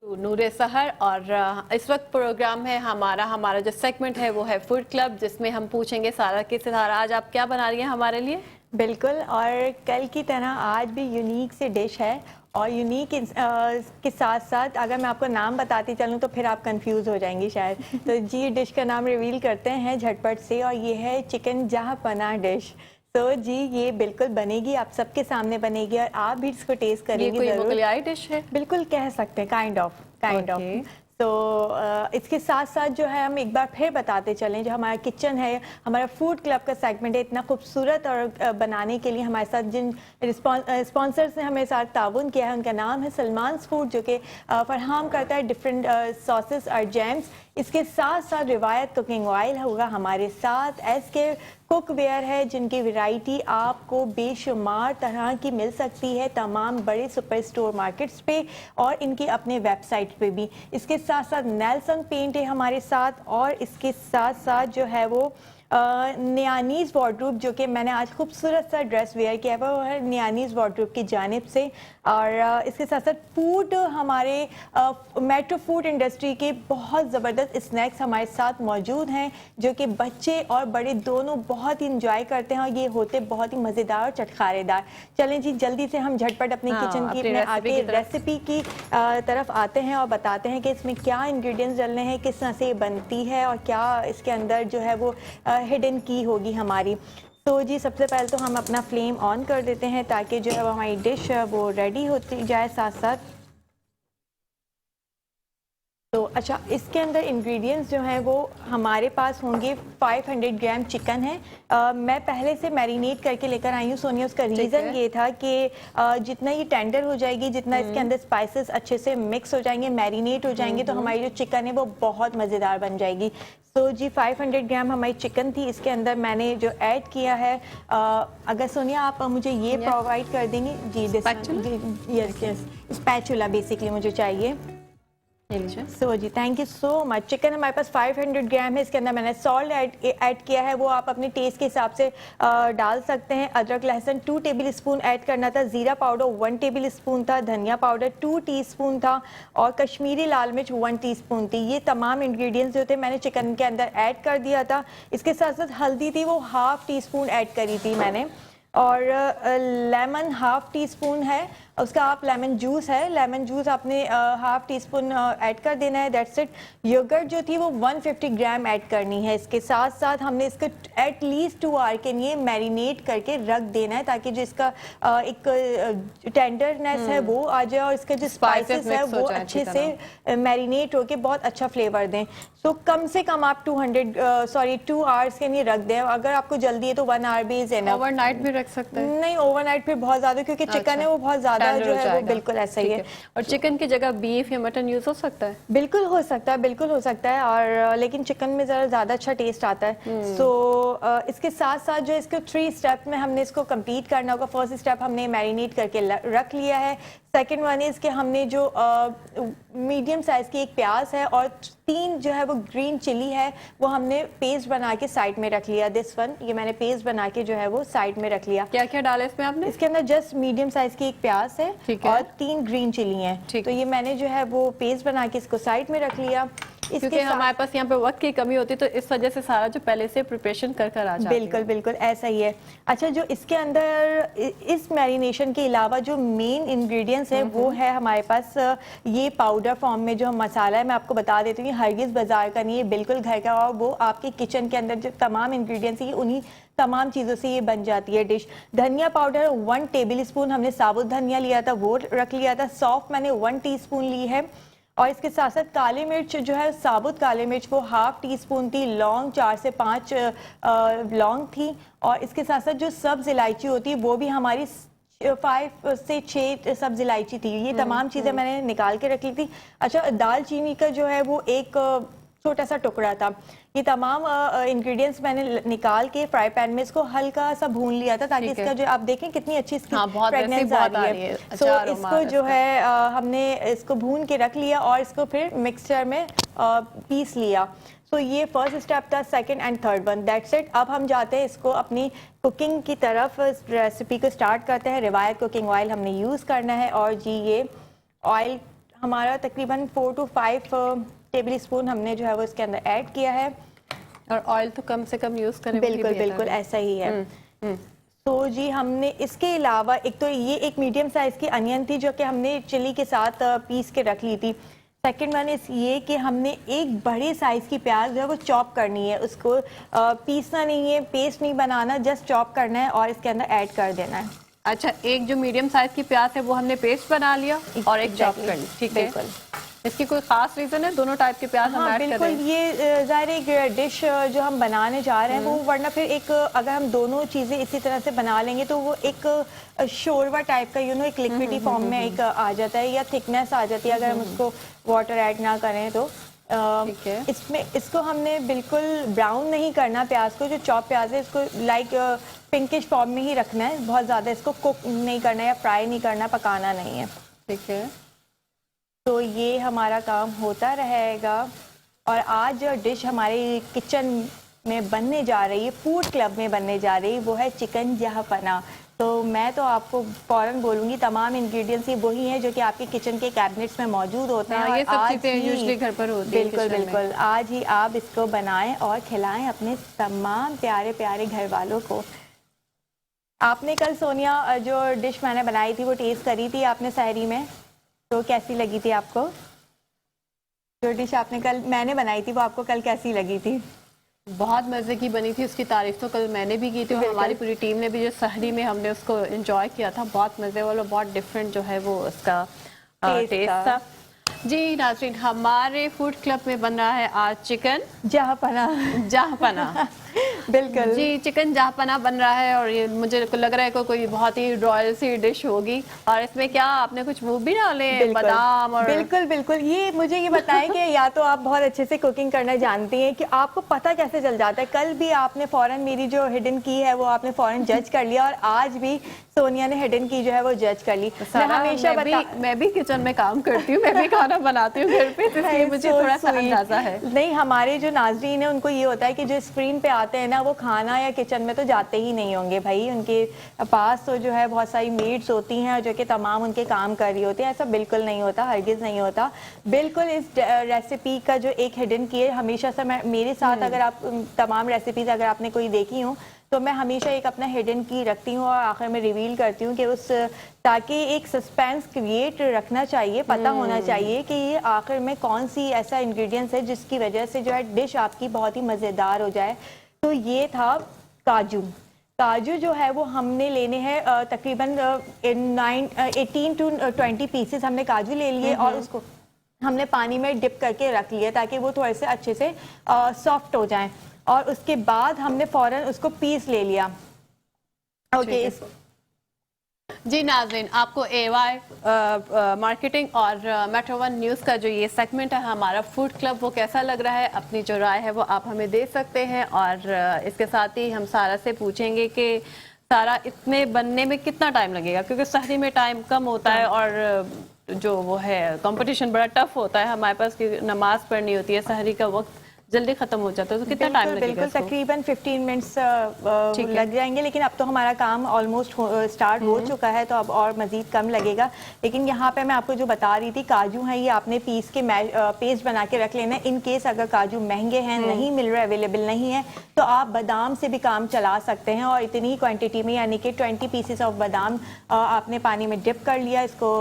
नूर सहर और इस वक्त प्रोग्राम है हमारा जो सेगमेंट है वो है फूड क्लब, जिसमें हम पूछेंगे सारा कि सितारा आज आप क्या बना रही हैं हमारे लिए। बिल्कुल, और कल की तरह आज भी यूनिक सी डिश है और यूनिक के साथ साथ अगर मैं आपको नाम बताती चलूँ तो फिर आप कंफ्यूज हो जाएंगी शायद। तो जी डिश का नाम रिवील करते हैं झटपट से, और ये है चिकन जहाँ पनाह डिश। तो जी ये बिल्कुल बनेगी, आप सबके सामने बनेगी और आप भी इसको टेस्ट करेंगे। ये कोई मुगलाई डिश है? बिल्कुल कह सकते हैं, काइंड ऑफ। तो इसके साथ साथ जो है हम एक बार फिर बताते चलें, जो हमारा किचन है, हमारा फूड क्लब का सेगमेंट है, इतना खूबसूरत और बनाने के लिए हमारे साथ जिन स्पॉन्सर्स ने हमें साथ ताउन किया है, उनका नाम है सलमान्स फूड, जो कि फराहम करता है डिफरेंट सॉसेस और जैम्स। इसके साथ साथ रिवायत कुकिंग ऑयल होगा हमारे साथ। SK कुक वेयर है, जिनकी वैरायटी आपको बेशुमार तरह की मिल सकती है तमाम बड़े सुपर स्टोर मार्केट्स पे और इनकी अपने वेबसाइट पे भी। इसके साथ साथ नेल्सन पेंट है हमारे साथ, और इसके साथ साथ जो है वो नियानीज़ वार्डरोब, जो कि मैंने आज खूबसूरत सा ड्रेस वेयर किया है वो है नियानीज़ वार्डरोब की जानिब से। और इसके साथ साथ फूड, हमारे मेट्रो फूड इंडस्ट्री के बहुत ज़बरदस्त स्नैक्स हमारे साथ मौजूद हैं, जो कि बच्चे और बड़े दोनों बहुत ही इंजॉय करते हैं और ये होते बहुत ही मज़ेदार और चटखारेदार। चलें जी जल्दी से हम झटपट अपने किचन की अपने आगे रेसिपी की तरफ आते हैं और बताते हैं कि इसमें क्या इंग्रेडिएंट्स डलने हैं, किस तरह से ये बनती है और क्या इसके अंदर जो है वो हिडन की होगी हमारी। तो जी सबसे पहले तो हम अपना फ्लेम ऑन कर देते हैं ताकि जो है वो हमारी डिश वो रेडी होती जाए साथ साथ। तो अच्छा, इसके अंदर इंग्रेडिएंट्स जो हैं वो हमारे पास होंगे 500 ग्राम चिकन है। मैं पहले से मैरिनेट करके लेकर आई हूँ सोनिया। उसका रीज़न ये था कि जितना ये टेंडर हो जाएगी, जितना इसके अंदर स्पाइसेस अच्छे से मिक्स हो जाएंगे, मैरिनेट हो जाएंगे, तो हमारी जो चिकन है वो बहुत मज़ेदार बन जाएगी। तो जी 500 ग्राम हमारी चिकन थी, इसके अंदर मैंने जो ऐड किया है, अगर सोनिया आप मुझे ये प्रोवाइड कर देंगी जी। यस स्पैचुला बेसिकली मुझे चाहिए। सो जी thank you so much. Chicken हमारे पास 500 ग्राम है, इसके अंदर मैंने सॉल्ट ऐड किया है, वो आप अपने टेस्ट के हिसाब से डाल सकते हैं। अदरक लहसुन 2 टेबल स्पून ऐड करना था, ज़ीरा पाउडर 1 टेबल स्पून था, धनिया पाउडर 2 टीस्पून था और कश्मीरी लाल मिर्च 1 टीस्पून थी। ये तमाम इंग्रेडिएंट्स जो थे मैंने चिकन के अंदर ऐड कर दिया था। इसके साथ साथ हल्दी थी वो ½ टीस्पून ऐड करी थी मैंने, और लेमन ½ टीस्पून है, उसका आप लेमन जूस है, लेमन जूस आपने ½ टीस्पून ऐड कर देना है। That's it. योगर्ट जो थी वो 150 ग्राम ऐड करनी है। इसके साथ साथ हमने इसको एटलीस्ट 2 आवर के लिए मैरिनेट करके रख देना है ताकि जो इसका एक टेंडरनेस है वो आ जाए और इसके जो स्पाइसेस है वो अच्छे से मैरिनेट होके बहुत अच्छा फ्लेवर दें। तो कम से कम आप 2 आवर्स के लिए रख दें। अगर आपको जल्दी है तो 1 आवर भी इज एनफ। ओवरनाइट भी रख सकते हैं? नहीं, ओवरनाइट फिर बहुत ज्यादा, क्योंकि चिकन है वो बहुत ज्यादा जो है वो बिल्कुल ऐसा ही है। और चिकन की जगह बीफ या मटन यूज हो सकता है? बिल्कुल हो सकता है, बिल्कुल हो सकता है, और लेकिन चिकन में जरा ज्यादा अच्छा टेस्ट आता है। सो इसके साथ साथ जो इसको 3 स्टेप में हमने इसको कंप्लीट करना होगा। फर्स्ट स्टेप हमने मैरिनेट करके रख लिया है। सेकेंड वन इज कि हमने जो मीडियम साइज की एक प्याज है और 3 जो है वो ग्रीन चिली है वो हमने पेस्ट बना के साइड में रख लिया। दिस वन ये मैंने पेस्ट बना के जो है वो साइड में रख लिया। क्या क्या डाला इसमें आपने? इसके अंदर जस्ट मीडियम साइज की एक प्याज है और 3 ग्रीन चिली हैं। तो ये मैंने जो है वो पेस्ट बना के इसको साइड में रख लिया। क्योंकि हमारे पास यहाँ पे वक्त की कमी होती है तो इस वजह से सारा जो पहले से प्रिपरेशन कर आ जाती है। बिल्कुल बिल्कुल ऐसा ही है। अच्छा, जो इसके अंदर इस मैरिनेशन के अलावा जो मेन इंग्रेडिएंट्स है वो है हमारे पास ये पाउडर फॉर्म में जो मसाला है। मैं आपको बता देती हूँ, हरगिज़ बाजार का नहीं है, बिल्कुल घर का, और वो आपके किचन के अंदर जो तमाम इंग्रेडिएंट्स है उन्हीं तमाम चीज़ों से ये बन जाती है डिश। धनिया पाउडर 1 टेबल स्पून हमने साबुत धनिया लिया था वो रख लिया था। सौंफ मैंने 1 टीस्पून ली है, और इसके साथ साथ काली मिर्च जो है साबुत काली मिर्च वो ½ टीस्पून थी। लौंग 4 से 5 लौंग थी, और इसके साथ साथ जो सब्ज इलायची होती है वो भी हमारी 5 से 6 सब्ज इलायची थी। ये तमाम चीज़ें मैंने निकाल के रख ली थी। अच्छा, दालचीनी का जो है वो एक छोटा सा टुकड़ा था। ये तमाम इंग्रेडिएंट्स मैंने निकाल के फ्राई पैन में इसको हल्का सा भून लिया था ताकि इसका जो आप देखें कितनी अच्छी इसकी फ्रेगनेंस आ रही है। सो इसको जो है हमने इसको भून के रख लिया और इसको फिर मिक्सचर में पीस लिया। तो ये फर्स्ट स्टेप था। Second and third one, that's it. अब हम जाते हैं इसको अपनी कुकिंग की तरफ। रेसिपी को स्टार्ट करते हैं। रिवायत कुकिंग ऑयल हमने यूज़ करना है, और जी ये ऑयल हमारा तकरीबन 4 to 5 टेबल स्पून हमने जो है वो इसके अंदर ऐड किया है। और ऑयल तो कम से कम यूज़ करें, बिल्कुल बिल्कुल ऐसा ही है। तो जी हमने इसके अलावा एक तो ये एक मीडियम साइज़ की अनियन थी जो कि हमने चिली के साथ पीस के रख ली थी। सेकंड वन इस ये कि हमने एक बड़े साइज़ की प्याज जो है वो चॉप करनी है, उसको पीसना नहीं है, पेस्ट नहीं बनाना, जस्ट चॉप करना है और इसके अंदर ऐड कर देना है। अच्छा, एक जो मीडियम साइज की प्याज है वो हमने पेस्ट बना लिया और एक चॉप कर ली, ठीक है। बिल्कुल। इसकी कोई खास रीजन है दोनों टाइप के प्याज हम ऐड कर रहे हैं? बिल्कुल, ये ज़ाहिर एक डिश जो हम बनाने जा रहे हैं वो, वरना फिर एक अगर हम दोनों चीज़ें इसी तरह से बना लेंगे तो वो एक शोरबा टाइप का एक लिक्विडी फॉर्म में एक आ जाता है या थिकनेस आ जाती है अगर हम उसको वाटर ऐड ना करें तो। ठीक है। इसमें इसको हमने बिल्कुल ब्राउन नहीं करना प्याज को, जो चॉप प्याज है इसको लाइक पिंकिश फॉर्म में ही रखना है, बहुत ज़्यादा इसको कुक नहीं करना या फ्राई नहीं करना, पकाना नहीं है। ठीक है, तो ये हमारा काम होता रहेगा। और आज जो डिश हमारे किचन में बनने जा रही है, फूड क्लब में बनने जा रही है, वो है चिकन जहापना। तो मैं तो आपको फौरन बोलूँगी तमाम इंग्रेडिएंट्स ही वही हैं जो कि आपके किचन के कैबिनेट्स में मौजूद होते हैं। ये सब चीज़ें यूजुअली घर पर होती हैं। बिल्कुल बिल्कुल, आज ही आप इसको बनाएं और खिलाएं अपने तमाम प्यारे प्यारे घर वालों को। आपने कल सोनिया जो डिश मैंने बनाई थी वो टेस्ट करी थी आपने सहरी में, तो कैसी लगी थी आपको? जो डिश आपने कल मैंने बनाई थी वो आपको कल कैसी लगी थी? बहुत मज़े की बनी थी, उसकी तारीफ तो कल मैंने भी की थी और हमारी पूरी टीम ने भी, जो सहरी में हमने उसको एंजॉय किया था, बहुत मज़े वाला, बहुत डिफरेंट जो है वो उसका टेस्ट था। जी नाज़रीन, हमारे फूड क्लब में बन रहा है आज चिकन जहापना। जहापना बिल्कुल जी, चिकन जहापना बन रहा है और ये मुझे लग रहा है कोई बहुत ही रॉयल सी डिश होगी। और इसमें क्या आपने कुछ वो भी डाले, बादाम और बिल्कुल बिल्कुल। ये मुझे ये बताएं कि या तो आप बहुत अच्छे से कुकिंग करना जानती हैं कि आपको पता कैसे चल जाता है। कल भी आपने फौरन मेरी जो हिडन की है वो आपने फौरन जज कर लिया और आज भी सोनिया ने हिडन की जो है वो जज कर ली। मैं भी किचन में काम करती हूँ, मैं भी खाना बनाती हूँ घर पे, इसलिए मुझे थोड़ा सा अंदाजा है। नहीं, हमारे जो नाज़रीन है उनको ये होता है कि जो स्क्रीन पे आते हैं ना वो खाना या किचन में तो जाते ही नहीं होंगे भाई, उनके पास तो जो है बहुत सारी मेड्स होती हैं जो कि तमाम उनके काम कर रही होती हैं। ऐसा बिल्कुल नहीं होता, हरगिज़ नहीं होता। बिल्कुल इस रेसिपी का जो एक हिडन की है, हमेशा से मेरे साथ अगर आप तमाम रेसिपीज़ अगर आपने कोई देखी हो तो मैं हमेशा एक अपना हिडन की रखती हूँ और आखिर में रिवील करती हूँ कि उस, ताकि एक सस्पेंस क्रिएट रखना चाहिए, पता होना चाहिए कि ये आखिर में कौन सी ऐसा इंग्रेडिएंट्स है जिसकी वजह से जो है डिश आपकी बहुत ही मज़ेदार हो जाए। तो ये था काजू। काजू जो है वो हमने लेने हैं तकरीबन 18 to 20 पीसेस हमने काजू ले लिए और उसको हमने पानी में डिप करके रख लिया ताकि वो थोड़े से अच्छे से सॉफ्ट हो जाएं। और उसके बाद हमने फौरन उसको पीस ले लिया। ओके जी नाज़रीन, आपको AY मार्केटिंग और मेट्रो वन न्यूज़ का जो ये सेगमेंट है हमारा फूड क्लब, वो कैसा लग रहा है, अपनी जो राय है वो आप हमें दे सकते हैं। और इसके साथ ही हम सारा से पूछेंगे कि सारा इतने बनने में कितना टाइम लगेगा, क्योंकि सहरी में टाइम कम होता है और जो वो है कंपटीशन बड़ा टफ होता है हमारे पास, कि नमाज पढ़नी होती है, सहरी का वक्त जल्दी खत्म हो जाता है, तो कितना टाइम लगेगा? बिल्कुल तकरीबन 15 मिनट्स लग जाएंगे, लेकिन अब तो हमारा काम ऑलमोस्ट स्टार्ट हो चुका है तो अब और मज़ीद कम लगेगा। लेकिन यहाँ पे मैं आपको जो बता रही थी, काजू है ये आपने पीस के पेस्ट बना के रख लेना है। इन केस अगर काजू महंगे हैं, नहीं मिल रहे, अवेलेबल नहीं है, तो आप बादाम से भी काम चला सकते हैं। और इतनी क्वान्टिटी में यानी कि 20 पीसेस ऑफ बादाम आपने पानी में डिप कर लिया, इसको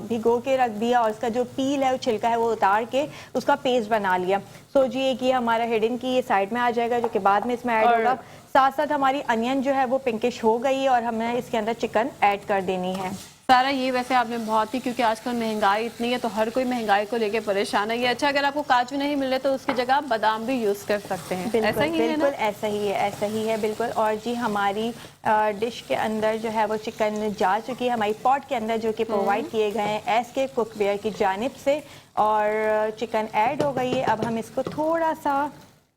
भिगो के रख दिया और इसका जो पील है, वो छिलका है, वो उतार के उसका पेस्ट बना लिया। सो जी एक ये हमारा हिडन की ये साइड में आ जाएगा जो कि बाद में इसमें ऐड होगा। साथ साथ हमारी अनियन जो है वो पिंकिश हो गई है और हमें इसके अंदर चिकन ऐड कर देनी है। सारा ये वैसे आपने बहुत ही, क्योंकि आजकल महंगाई इतनी है तो हर कोई महंगाई को लेके परेशान है। ये अच्छा, अगर आपको काजू नहीं मिले तो उसकी जगह आप बादाम भी यूज़ कर सकते हैं। बिल्कुल, ऐसा ही बिल्कुल है ना? ऐसा ही है, ऐसा ही है बिल्कुल। और जी हमारी डिश के अंदर जो है वो चिकन जा चुकी है हमारी पॉट के अंदर, जो कि प्रोवाइड किए गए हैं SK कुकवेयर की जानिब से, और चिकन ऐड हो गई है। अब हम इसको थोड़ा सा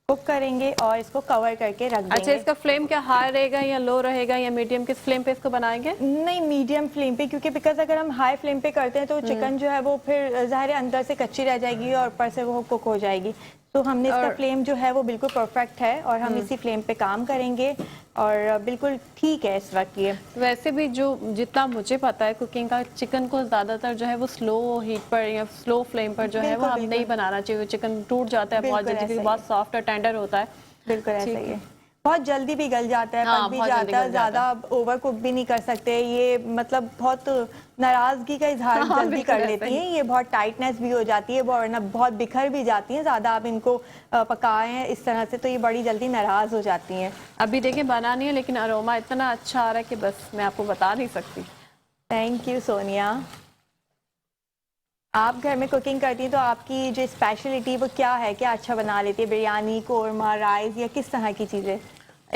कुक करेंगे और इसको कवर करके रख देंगे। अच्छा, इसका फ्लेम क्या हाई रहेगा या लो रहेगा या मीडियम? किस फ्लेम पे इसको बनाएंगे? नहीं, मीडियम फ्लेम पे, क्योंकि बिकॉज अगर हम हाई फ्लेम पे करते हैं तो चिकन जो है वो फिर ज़ाहिर है अंदर से कच्ची रह जाएगी और ऊपर से वो कुक हो जाएगी। تو ہم نے اس کا اور فلیم جو ہے وہ بالکل پرفیکٹ ہے اور ہم اسی فلیم پہ کام کریں گے اور بالکل ٹھیک ہے اس وقت یہ. ویسے بھی جو جتنا مجھے پتا ہے کوکنگ کا، چکن کو زیادہ تر جو ہے وہ سلو ہیٹ پر یا سلو فلیم پر جو ہے وہ ہم نہیں بنانا چاہیے. چکن ٹوٹ جاتا ہے بہت جلدی کیونکہ بہت سافٹ اور ٹینڈر ہوتا ہے. بالکل ایسا ہی ہے. بہت جلدی بھی گل جاتا ہے، پک بھی بہت جلدی جاتا ہے، گل زیادہ اوور کوک بھی نہیں کر سکتے. یہ مطلب بہت ناراضگی کا اظہار جلدی کر لیتی ہیں. یہ بہت ٹائٹنس بھی ہو جاتی ہے ورنہ بہت بکھر بھی جاتی ہیں زیادہ آپ ان کو پکائیں اس طرح سے، تو یہ بڑی جلدی ناراض ہو جاتی ہیں. ابھی دیکھیں بنا نہیں ہے لیکن اروما اتنا اچھا آ رہا ہے کہ بس میں آپ کو بتا نہیں سکتی. Thank you Sonia. آپ گھر میں کوکنگ کرتی ہیں تو آپ کی جو اسپیشلٹی وہ کیا ہے؟ کیا اچھا بنا لیتی ہے؟ بریانی، قورمہ، رائس یا کس طرح کی چیزیں؟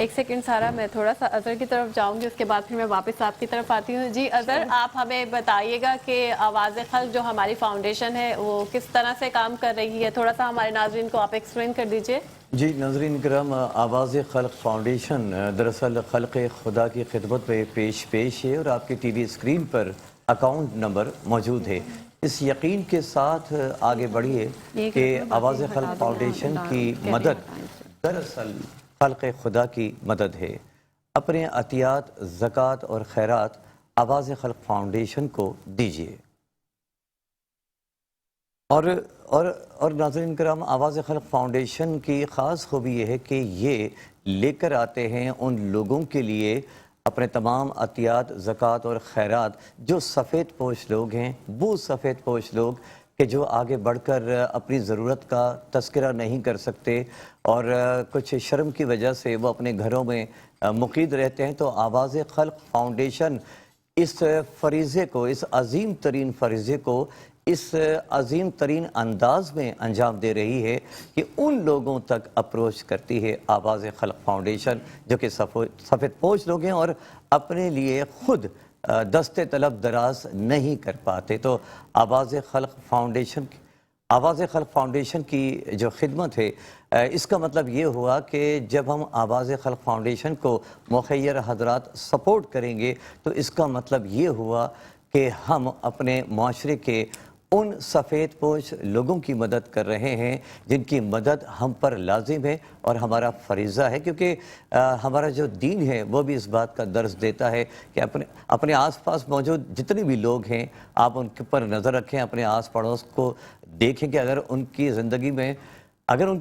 ایک سیکنڈ سارا، میں تھوڑا سا اظہر کی طرف جاؤں گی، اس کے بعد پھر میں واپس آپ کی طرف آتی ہوں. جی اظہر، آپ ہمیں بتائیے گا کہ آواز خلق جو ہماری فاؤنڈیشن ہے وہ کس طرح سے کام کر رہی ہے. تھوڑا سا ہمارے ناظرین کو آپ ایکسپلین کر دیجئے. جی ناظرین کرام، آواز خلق فاؤنڈیشن دراصل خلق خدا کی خدمت میں پیش ہے اور آپ کے ٹی وی اسکرین پر اکاؤنٹ نمبر موجود ہے. اس یقین کے ساتھ آگے بڑھیے کہ آواز خلق فاؤنڈیشن کی مدد دراصل خلق خدا کی مدد ہے. اپنے عطیات، زکوٰۃ اور خیرات آواز خلق فاؤنڈیشن کو دیجیے. اور ناظرین کرام، آواز خلق فاؤنڈیشن کی خاص خوبی یہ ہے کہ یہ لے کر آتے ہیں ان لوگوں کے لیے اپنے تمام عطیات، زکوٰۃ اور خیرات جو سفید پوش لوگ ہیں، وہ سفید پوش لوگ کہ جو آگے بڑھ کر اپنی ضرورت کا تذکرہ نہیں کر سکتے اور کچھ شرم کی وجہ سے وہ اپنے گھروں میں مقید رہتے ہیں. تو آواز خلق فاؤنڈیشن اس فریضے کو، اس عظیم ترین فریضے کو اس عظیم ترین انداز میں انجام دے رہی ہے کہ ان لوگوں تک اپروچ کرتی ہے آواز خلق فاؤنڈیشن جو کہ سفید پوش لوگ ہیں اور اپنے لیے خود دست طلب دراز نہیں کر پاتے. تو آواز خلق فاؤنڈیشن کی جو خدمت ہے، اس کا مطلب یہ ہوا کہ جب ہم آواز خلق فاؤنڈیشن کو مخیر حضرات سپورٹ کریں گے تو اس کا مطلب یہ ہوا کہ ہم اپنے معاشرے کے ان سفید پوش لوگوں کی مدد کر رہے ہیں جن کی مدد ہم پر لازم ہے اور ہمارا فریضہ ہے، کیونکہ ہمارا جو دین ہے وہ بھی اس بات کا درس دیتا ہے کہ اپنے آس پاس موجود جتنے بھی لوگ ہیں آپ ان کے پر نظر رکھیں، اپنے آس پڑوس کو دیکھیں کہ اگر ان کی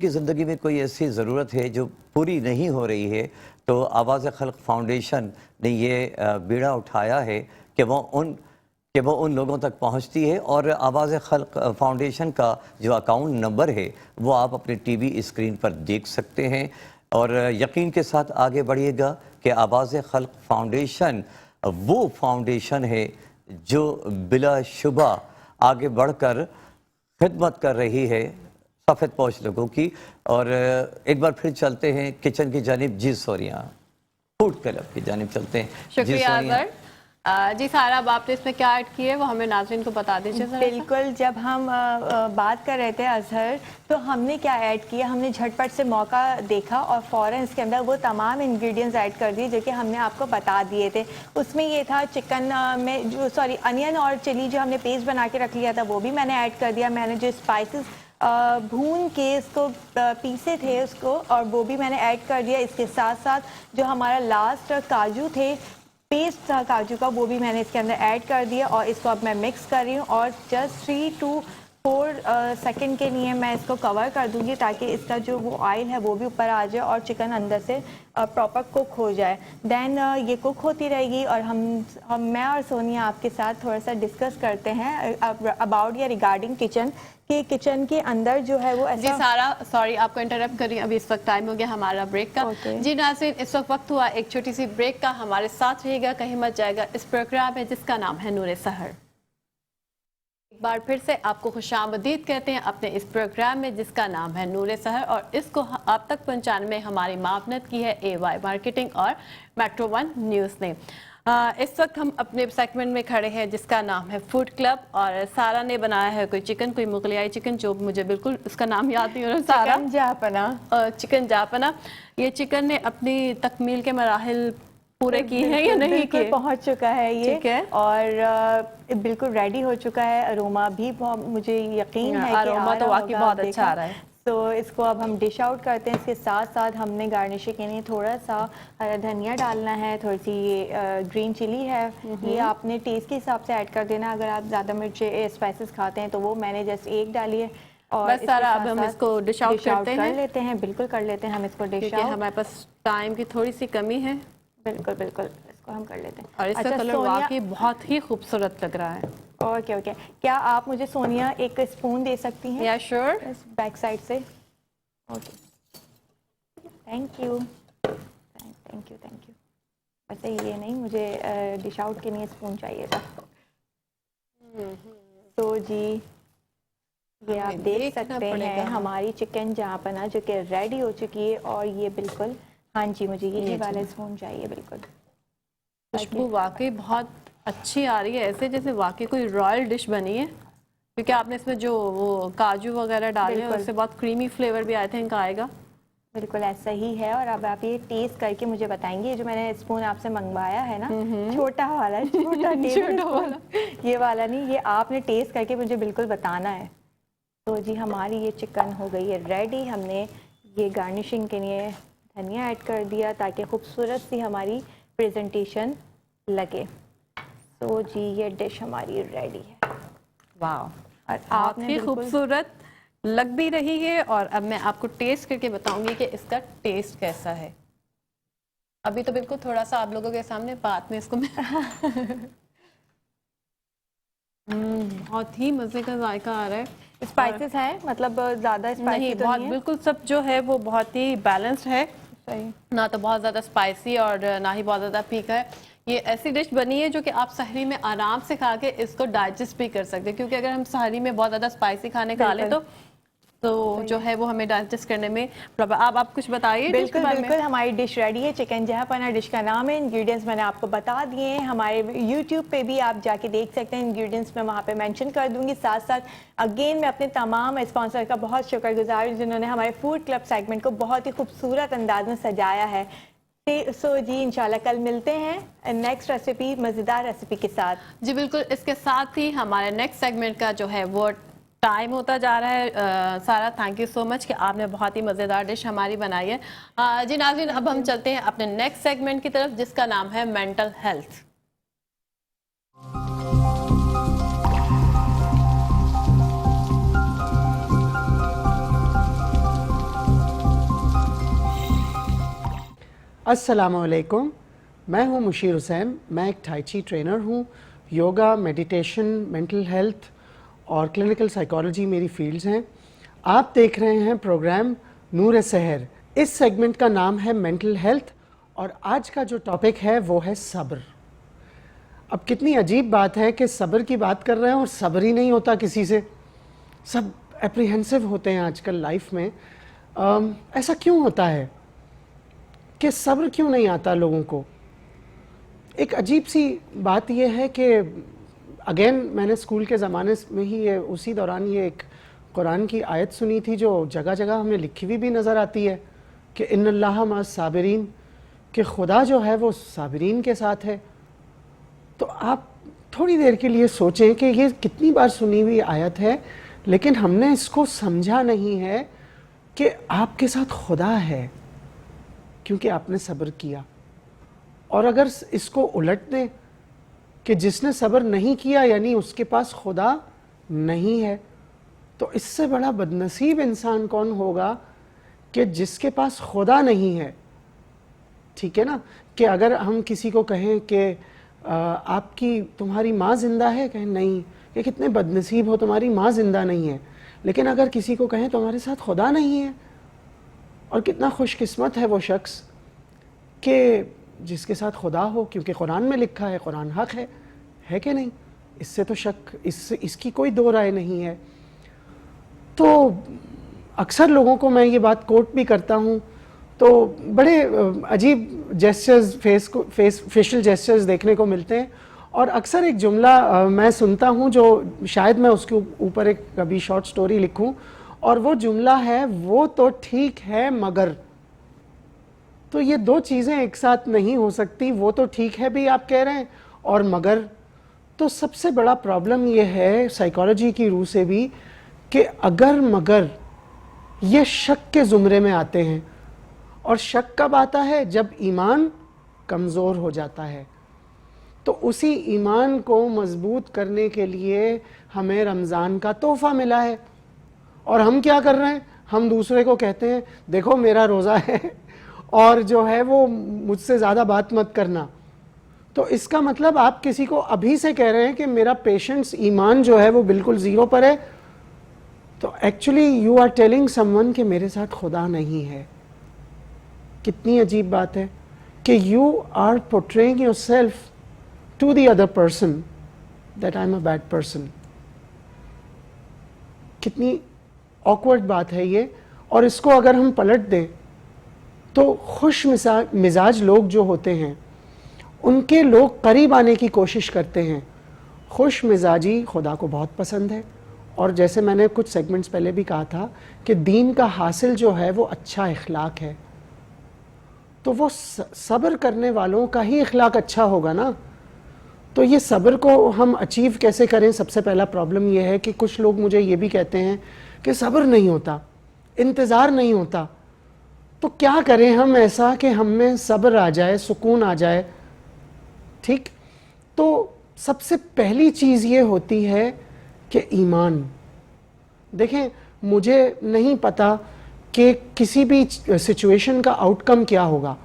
زندگی میں کوئی ایسی ضرورت ہے جو پوری نہیں ہو رہی ہے تو آواز خلق فاؤنڈیشن نے یہ بیڑا اٹھایا ہے کہ وہ ان لوگوں تک پہنچتی ہے. اور آواز خلق فاؤنڈیشن کا جو اکاؤنٹ نمبر ہے وہ آپ اپنے ٹی وی اسکرین پر دیکھ سکتے ہیں. اور یقین کے ساتھ آگے بڑھیے گا کہ آواز خلق فاؤنڈیشن وہ فاؤنڈیشن ہے جو بلا شبہ آگے بڑھ کر خدمت کر رہی ہے سفید پوش لوگوں کی. اور ایک بار پھر چلتے ہیں کچن کی جانب. جی سوریا، فوڈ کلب کی جانب چلتے ہیں. شکریہ اظہر. جی سارا، اب آپ نے اس میں کیا ایڈ کی ہے وہ ہمیں ناظرین کو بتا دیجیے. بالکل، جب ہم بات کر رہے تھے اظہر تو ہم نے کیا ایڈ کیا، ہم نے جھٹ پٹ سے موقع دیکھا اور فوراً اس کے اندر وہ تمام انگریڈینٹس ایڈ کر دیے جو کہ ہم نے آپ کو بتا دیے تھے. اس میں یہ تھا چکن میں انین اور چلی جو ہم نے پیسٹ بنا کے رکھ لیا تھا وہ بھی میں نے ایڈ کر دیا. میں نے جو اسپائسز بھون کے اس کو پیسے تھے اس کو اور وہ بھی میں نے ایڈ کر دیا. اس کے ساتھ ساتھ جو ہمارا لاسٹ کاجو تھے، پیسٹ تھا کاجو کا، وہ بھی میں نے اس کے اندر ایڈ کر دیا اور اس کو اب میں مکس کر رہی ہوں اور جسٹ 3 to 4 سیکنڈ کے لیے میں اس کو کور کر دوں گی تاکہ اس کا جو وہ آئل ہے وہ بھی اوپر آ جائے اور چکن اندر سے پراپر کوک ہو جائے. دین یہ کوک ہوتی رہے گی اور میں اور سونیا آپ کے ساتھ تھوڑا سا ڈسکس کرتے ہیں اباؤٹ یا ریگارڈنگ کچن، کہ کچن کے اندر جو ہے وہ ایسا. جی سارا، سوری آپ کو انٹرپٹ کر رہی ہوں، ابھی اس وقت ٹائم ہو گیا ہمارا بریک کا. جی ناظرین، اس وقت ہوا ایک چھوٹی سی بریک کا. ہمارے ساتھ رہیے گا، کہیں مت جائے گا. اس پروگرام ہے جس کا نام ہے نور سحر. ایک بار پھر سے آپ کو خوش آمدید کہتے ہیں اپنے اس پروگرام میں جس کا نام ہے نور سحر، اور اس کو آپ تک پہنچانے میں ہماری معاونت کی ہے AY مارکیٹنگ اور میٹرو ون نیوز نے. اس وقت ہم اپنے سیگمنٹ میں کھڑے ہیں جس کا نام ہے فوڈ کلب، اور سارا نے بنایا ہے کوئی چکن، کوئی مغلیائی چکن جو مجھے بالکل اس کا نام یاد نہیں ہو رہا. چکن جاپنا. یہ چکن نے اپنی تکمیل کے مراحل پورے کی ہیں یا نہیں کیے؟ پہنچ چکا ہے یہ اور بالکل ریڈی ہو چکا ہے. اروما بھی مجھے یقین ہے کہ اروما تو واقعی بہت اچھا آ رہا ہے. تو اس کو اب ہم ڈش آؤٹ کرتے ہیں. اس کے ساتھ ساتھ ہم نے گارنشنگ کے لیے تھوڑا سا ہرا دھنیا ڈالنا ہے, تھوڑی سی یہ گرین چلی ہے, یہ آپ نے ٹیسٹ کے حساب سے ایڈ کر دینا. اگر آپ زیادہ مرچ اسپائسیز کھاتے ہیں تو وہ میں نے جسٹ ایک ڈالی ہے. اور بس سارا اب ہم اس کو ڈش آؤٹ کرتے ہیں. کر لیتے ہیں, بالکل کر لیتے ہیں ہم اس کو ڈش کیونکہ آؤٹ. ہمارے پاس ٹائم کی تھوڑی سی کمی ہے. بالکل بالکل اس کو ہم کر لیتے ہیں. اور اس کا کلر واقعی بہت ہی خوبصورت لگ رہا ہے. اوکے اوکے, کیا آپ مجھے سونیا ایک اسپون دے سکتی ہیں؟ یا شیور. بیک سائڈ سے. Okay, thank you thank you thank you. ویسے یہ نہیں, مجھے ڈش آؤٹ کے لیے اسپون چاہیے تھا. تو جی یہ آپ دیکھ سکتے ہیں ہماری چکن جہاں پنا جو کہ ریڈی ہو چکی ہے. اور یہ بالکل, ہاں جی مجھے یہی والا اسپون چاہیے. بالکل خوشبو واقعی بہت اچھی آ رہی ہے, ایسے جیسے واقعی کوئی رائل ڈش بنی ہے. کیونکہ آپ نے اس میں جو وہ کاجو وغیرہ ڈالے ہیں اس سے بہت کریمی فلیور بھی آئی تھنک آئے گا. بالکل ایسا ہی ہے. اور اب آپ یہ ٹیسٹ کر کے مجھے بتائیں گے. جو میں نے اسپون آپ سے منگوایا ہے نا, چھوٹا والا, چھوٹا والا, یہ والا نہیں, یہ آپ نے ٹیسٹ کر کے مجھے بالکل بتانا ہے. تو جی ہماری یہ چکن ہو گئی ہے ریڈی. ہم نے یہ گارنشنگ کے لیے دھنیا ایڈ کر دیا تاکہ خوبصورت سی ہماری پریزنٹیشن لگے. تو جی یہ ڈش ہماری ریڈی ہے. واو, اور آپ نے خوبصورت لگ بھی رہی ہے. اور اب میں آپ کو ٹیسٹ کر کے بتاؤں گی کہ اس کا ٹیسٹ کیسا ہے. ابھی تو بالکل تھوڑا سا آپ لوگوں کے سامنے بات میں اس کو بہت ہی مزے کا ذائقہ آ رہا ہے. اسپائسیز ہیں مطلب زیادہ اسپائسی نہیں, تو بہت نہیں ہے. بالکل سب جو ہے وہ بہت ہی بیلنسڈ ہے. صحیح, نہ تو بہت زیادہ اسپائسی اور نہ ہی بہت زیادہ پھیکا ہے. یہ ایسی ڈش بنی ہے جو کہ آپ سحری میں آرام سے کھا کے اس کو ڈائجسٹ بھی کر سکتے ہیں. کیونکہ اگر ہم سحری میں بہت زیادہ اسپائسی کھانے کھا لیں تو جو ہے وہ ہمیں ڈائجسٹ کرنے میں آپ کچھ بتائیے. بالکل بالکل ہماری ڈش ریڈی ہے. چکن جہاں پنا ڈش کا نام ہے. انگریڈینٹس میں نے آپ کو بتا دیے ہیں. ہمارے یوٹیوب پہ بھی آپ جا کے دیکھ سکتے ہیں. انگریڈینٹس میں وہاں پہ مینشن کر دوں گی. ساتھ ساتھ اگین میں اپنے تمام اسپانسر کا بہت شکر گزار ہوں جنہوں نے ہمارے فوڈ کلب سیگمنٹ کو بہت ہی خوبصورت انداز میں سجایا ہے. سو جی انشاءاللہ کل ملتے ہیں نیکسٹ ریسیپی, مزیدار ریسیپی کے ساتھ. جی بالکل, اس کے ساتھ ہی ہمارے نیکسٹ سیگمنٹ کا جو ہے وہ ٹائم ہوتا جا رہا ہے. سارا تھینک یو سو مچ کہ آپ نے بہت ہی مزیدار ڈش ہماری بنائی ہے. جی ناظرین, اب ہم چلتے ہیں اپنے نیکسٹ سیگمنٹ کی طرف جس کا نام ہے مینٹل ہیلتھ. السلام علیکم, میں ہوں مشیر حسین. میں ایک ٹائی چی ٹرینر ہوں. یوگا, میڈیٹیشن, مینٹل ہیلتھ اور کلینکل سائیکالوجی میری فیلڈز ہیں. آپ دیکھ رہے ہیں پروگرام نور سحر. اس سیگمنٹ کا نام ہے مینٹل ہیلتھ اور آج کا جو ٹاپک ہے وہ ہے صبر. اب کتنی عجیب بات ہے کہ صبر کی بات کر رہے ہیں اور صبر ہی نہیں ہوتا کسی سے. سب اپریہنسو ہوتے ہیں آج کل لائف میں. ایسا کیوں ہوتا ہے کہ صبر کیوں نہیں آتا لوگوں کو؟ ایک عجیب سی بات یہ ہے کہ اگین میں نے اسکول کے زمانے میں ہی اسی دوران یہ ایک قرآن کی آیت سنی تھی جو جگہ جگہ ہمیں لکھی ہوئی بھی نظر آتی ہے کہ ان اللہ مع الصابرین, کہ خدا جو ہے وہ صابرین کے ساتھ ہے. تو آپ تھوڑی دیر کے لیے سوچیں کہ یہ کتنی بار سنی ہوئی آیت ہے لیکن ہم نے اس کو سمجھا نہیں ہے کہ آپ کے ساتھ خدا ہے کیونکہ آپ نے صبر کیا. اور اگر اس کو الٹ دیں کہ جس نے صبر نہیں کیا یعنی اس کے پاس خدا نہیں ہے, تو اس سے بڑا بدنصیب انسان کون ہوگا کہ جس کے پاس خدا نہیں ہے. ٹھیک ہے نا, کہ اگر ہم کسی کو کہیں کہ آپ کی تمہاری ماں زندہ ہے, کہیں نہیں, کہ کتنے بدنصیب ہو تمہاری ماں زندہ نہیں ہے. لیکن اگر کسی کو کہیں تمہارے ساتھ خدا نہیں ہے, اور کتنا خوش قسمت ہے وہ شخص کہ جس کے ساتھ خدا ہو, کیونکہ قرآن میں لکھا ہے, قرآن حق ہے کہ نہیں؟ اس سے تو شک, اس کی کوئی دو رائے نہیں ہے. تو اکثر لوگوں کو میں یہ بات کوٹ بھی کرتا ہوں تو بڑے عجیب جیسچرز, فیشل جیسچرز دیکھنے کو ملتے ہیں. اور اکثر ایک جملہ میں سنتا ہوں جو شاید میں اس کے اوپر ایک کبھی شارٹ سٹوری لکھوں, اور وہ جملہ ہے وہ تو ٹھیک ہے مگر. تو یہ دو چیزیں ایک ساتھ نہیں ہو سکتی. وہ تو ٹھیک ہے بھی آپ کہہ رہے ہیں اور مگر. تو سب سے بڑا پرابلم یہ ہے سائیکالوجی کی روح سے بھی کہ اگر مگر یہ شک کے زمرے میں آتے ہیں. اور شک کب آتا ہے؟ جب ایمان کمزور ہو جاتا ہے. تو اسی ایمان کو مضبوط کرنے کے لیے ہمیں رمضان کا تحفہ ملا ہے. اور ہم کیا کر رہے ہیں؟ ہم دوسرے کو کہتے ہیں دیکھو میرا روزہ ہے اور جو ہے وہ مجھ سے زیادہ بات مت کرنا. تو اس کا مطلب آپ کسی کو ابھی سے کہہ رہے ہیں کہ میرا پیشنس ایمان جو ہے وہ بالکل زیرو پر ہے. تو actually you are telling someone کہ میرے ساتھ خدا نہیں ہے. کتنی عجیب بات ہے کہ you are portraying yourself to the other person that I am a bad person. کتنی آکورڈ بات ہے یہ. اور اس کو اگر ہم پلٹ دیں تو خوش مزاج لوگ جو ہوتے ہیں ان کے لوگ قریب آنے کی کوشش کرتے ہیں. خوش مزاجی خدا کو بہت پسند ہے. اور جیسے میں نے کچھ سیگمنٹس پہلے بھی کہا تھا کہ دین کا حاصل جو ہے وہ اچھا اخلاق ہے. تو وہ صبر کرنے والوں کا ہی اخلاق اچھا ہوگا نا. تو یہ صبر کو ہم اچیو کیسے کریں؟ سب سے پہلا پرابلم یہ ہے کہ کچھ لوگ مجھے یہ بھی کہتے ہیں کہ صبر نہیں ہوتا, انتظار نہیں ہوتا. تو کیا کریں ہم ایسا کہ ہم میں صبر آ جائے, سکون آ جائے؟ ٹھیک, تو سب سے پہلی چیز یہ ہوتی ہے کہ ایمان. دیکھیں مجھے نہیں پتا کہ کسی بھی سچویشن کا آؤٹ کم کیا ہوگا,